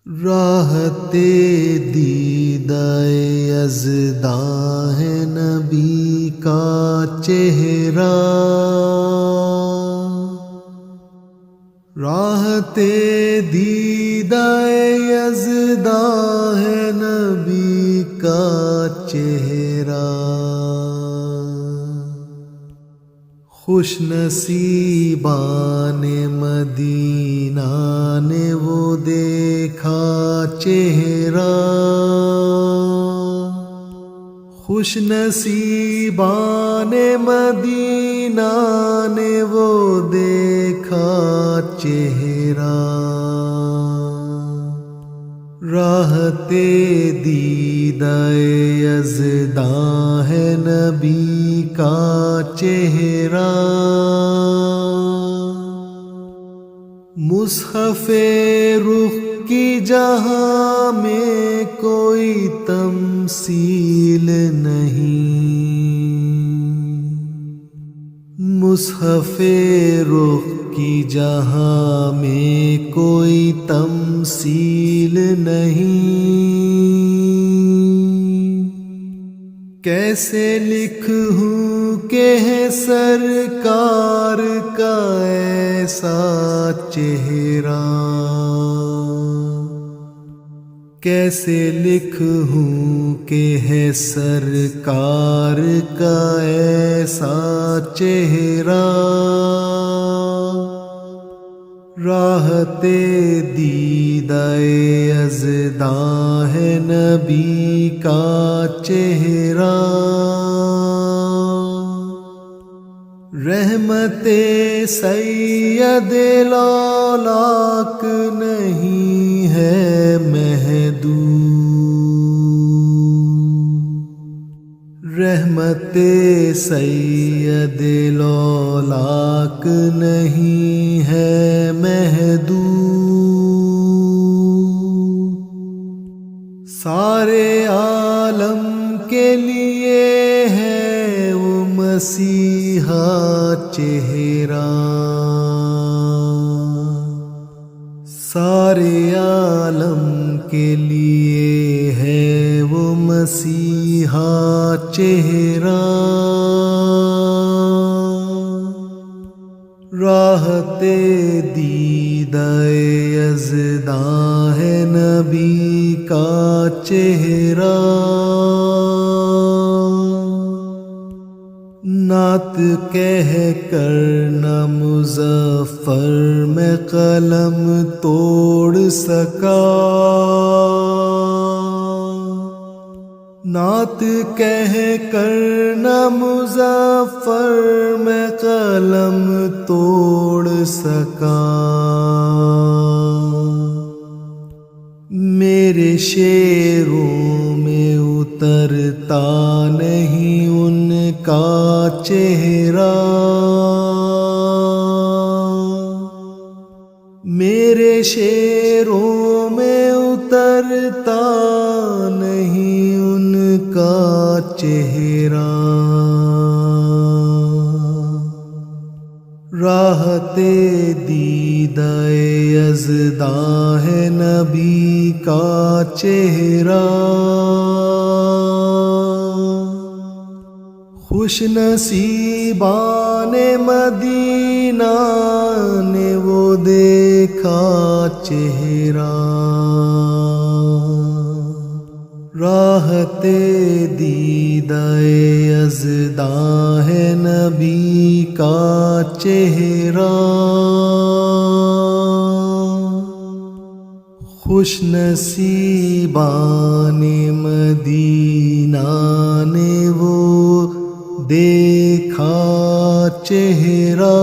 راحت دیدہ یزداں ہے نبی کا چہرہ، راحت دیدہ یزداں ہے نبی کا چہرہ، خوش نصیبان مدینہ نے وہ دیکھا چہرہ، خوش نصیبان مدینہ نے وہ دیکھا چہرہ، راحت دیدہ یزداں ہے نبی کا چہرہ، مصحف رخ کی جہاں میں کوئی تمثیل نہیں، مصحف رخ کی جہاں میں کوئی تمثیل نہیں، کیسے لکھوں کہ ہے سرکار کا ایسا چہرہ، کیسے لکھوں کہ ہے سرکار کا ایسا چہرہ، راحت دیدہ یزداں ہے نبی کا چہرہ، رحمت سید لالاک نہیں ہے محدود، رحمت سید لالاک نہیں ہے محدود، سارے عالم کے لیے ہے وہ مسیحا چہرہ، سارے عالم کے لیے ہے وہ مسیحا چہرہ، راحت دیدہ یزداں ہے نبی کا چہرہ، نعت کہہ کر نہ مظفر میں قلم توڑ سکا، نعت کہہ کر نہ مظفر میں قلم توڑ سکا، میرے شعروں میں اترتا نہیں ان کا چہرہ، میرے شعروں میں اترتا نہیں ان کا چہرہ، راحت دیدہ یزداں ہے نبی کا چہرہ، خوش نصیبان مدینہ نے وہ دیکھا چہرہ، راحت دیدہ یزداں ہے نبی کا چہرہ، خوش نصیبان مدینہ نے وہ دیکھا چہرہ۔